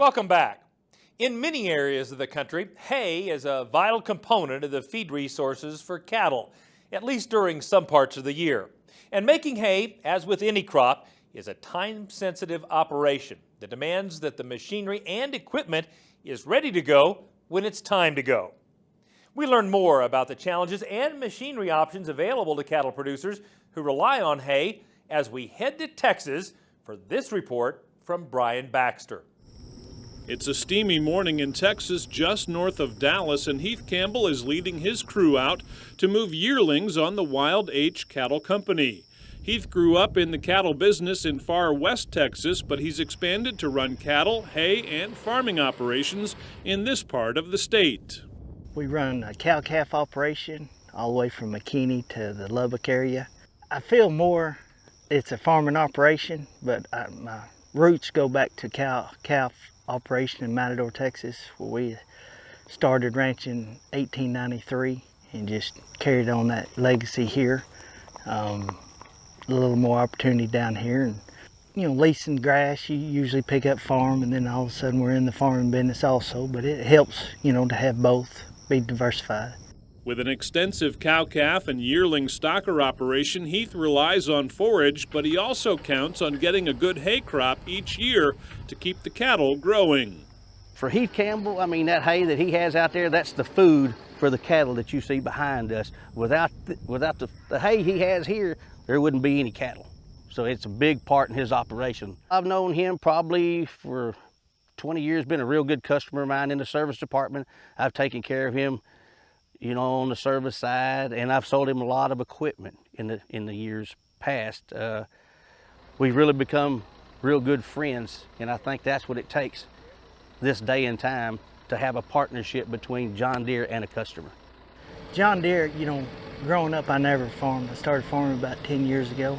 Welcome back. In many areas of the country, hay is a vital component of the feed resources for cattle, at least during some parts of the year. And making hay, as with any crop, is a time-sensitive operation that demands that the machinery and equipment is ready to go when it's time to go. We learn more about the challenges and machinery options available to cattle producers who rely on hay as we head to Texas for this report from Brian Baxter. It's a steamy morning in Texas just north of Dallas, and Heath Campbell is leading his crew out to move yearlings on the Wild H Cattle Company. Heath grew up in the cattle business in far west Texas, but he's expanded to run cattle, hay, and farming operations in this part of the state. We run a cow-calf operation all the way from McKinney to the Lubbock area. I feel more it's a farming operation, but my roots go back to cow-calf operation in Matador, Texas, where we started ranching 1893 and just carried on that legacy here. A little more opportunity down here, and leasing grass, you usually pick up farm, and then all of a sudden we're in the farming business also, but it helps, to have both, be diversified. With an extensive cow-calf and yearling stocker operation, Heath relies on forage, but he also counts on getting a good hay crop each year to keep the cattle growing. For Heath Campbell, that hay that he has out there, that's the food for the cattle that you see behind us. Without the hay he has here, there wouldn't be any cattle. So it's a big part in his operation. I've known him probably for 20 years, been a real good customer of mine in the service department. I've taken care of him on the service side, and I've sold him a lot of equipment in the years past. We've really become real good friends, and I think that's what it takes this day and time, to have a partnership between John Deere and a customer. John Deere, growing up I never farmed. I started farming about 10 years ago,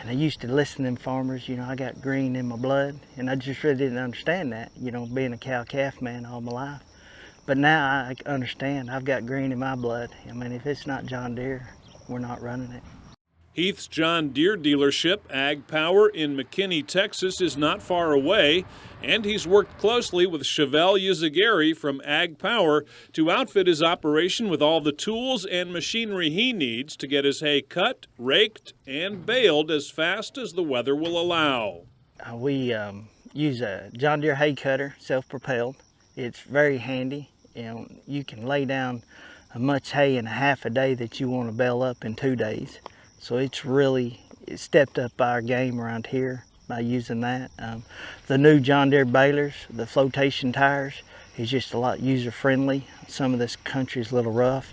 and I used to listen to them farmers. I got green in my blood, and I just really didn't understand that, being a cow-calf man all my life. But now I understand. I've got green in my blood. If it's not John Deere, we're not running it. Heath's John Deere dealership, Ag Power in McKinney, Texas, is not far away, and he's worked closely with Chevelle Yzagari from Ag Power to outfit his operation with all the tools and machinery he needs to get his hay cut, raked, and baled as fast as the weather will allow. We use a John Deere hay cutter, self-propelled. It's very handy. You can lay down as much hay in half a day that you want to bale up in 2 days. So it stepped up our game around here by using that. The new John Deere balers, the flotation tires, is just a lot user-friendly. Some of this country is a little rough.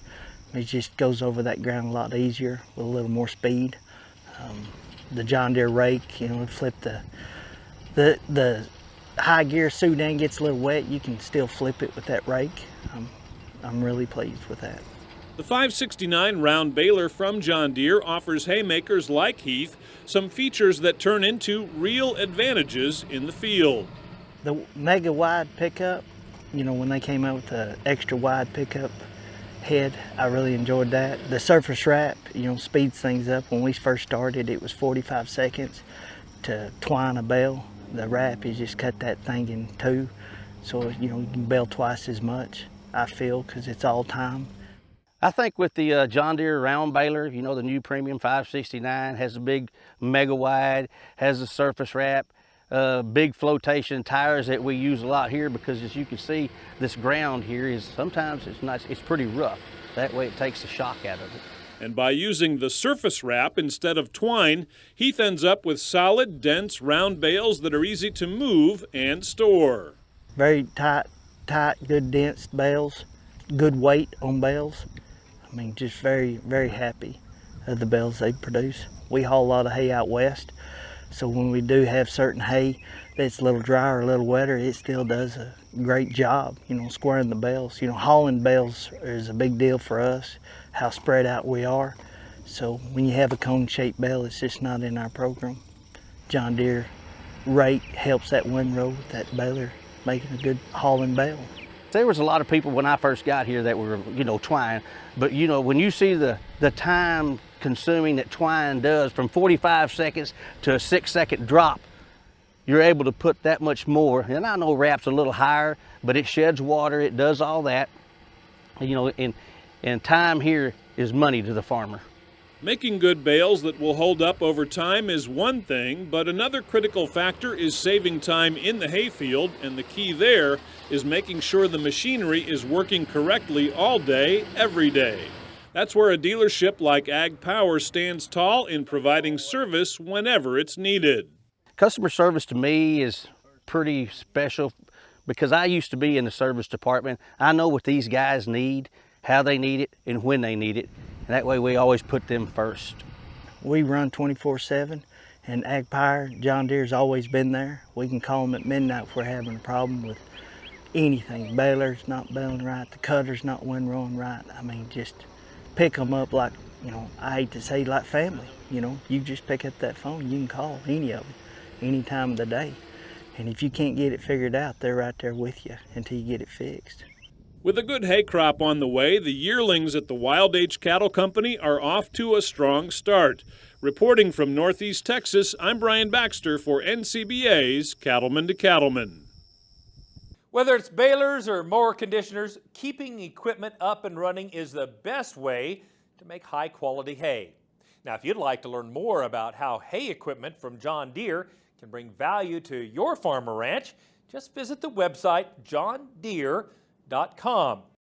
It just goes over that ground a lot easier with a little more speed. The John Deere rake, flip the high gear Sudan gets a little wet, you can still flip it with that rake. I'm really pleased with that. The 569 round baler from John Deere offers haymakers like Heath some features that turn into real advantages in the field. The mega wide pickup, when they came out with the extra wide pickup head, I really enjoyed that. The surface wrap, speeds things up. When we first started, it was 45 seconds to twine a bale. The wrap, you just cut that thing in two, so you can bale twice as much, I feel, because it's all time. I think with the John Deere round baler, the new premium 569 has a big mega wide, has a surface wrap, big flotation tires that we use a lot here, because as you can see, this ground here is sometimes it's pretty rough. That way it takes the shock out of it. And by using the surface wrap instead of twine, Heath ends up with solid, dense, round bales that are easy to move and store. Very tight, good, dense bales, good weight on bales. Just very, very happy of the bales they produce. We haul a lot of hay out west, so when we do have certain hay that's a little drier, a little wetter, it still does a great job, squaring the bales. Hauling bales is a big deal for us, how spread out we are. So when you have a cone-shaped bale, it's just not in our program. John Deere rake helps that windrow, that baler, making a good hauling bale. There was a lot of people when I first got here that were, twine, but when you see the time consuming that twine does, from 45 seconds to a 6-second drop, you're able to put that much more. And I know wrap's a little higher, but it sheds water, it does all that. You know, and time here is money to the farmer. Making good bales that will hold up over time is one thing, but another critical factor is saving time in the hayfield, and the key there is making sure the machinery is working correctly all day, every day. That's where a dealership like Ag Power stands tall in providing service whenever it's needed. Customer service to me is pretty special because I used to be in the service department. I know what these guys need, how they need it, and when they need it. And that way we always put them first. We run 24/7, and Ag Power, John Deere's always been there. We can call them at midnight if we're having a problem with anything. Baler's not baling right, the cutter's not windrowing right. I mean, just pick them up like, you know, I hate to say like family. You know, you just pick up that phone, you can call any of them, any time of the day. And if you can't get it figured out, they're right there with you until you get it fixed. With a good hay crop on the way, the yearlings at the Wild H Cattle Company are off to a strong start. Reporting from Northeast Texas, I'm Brian Baxter for NCBA's Cattlemen to Cattlemen. Whether it's balers or mower conditioners, keeping equipment up and running is the best way to make high-quality hay. Now, if you'd like to learn more about how hay equipment from John Deere can bring value to your farm or ranch, just visit the website johndeere.com.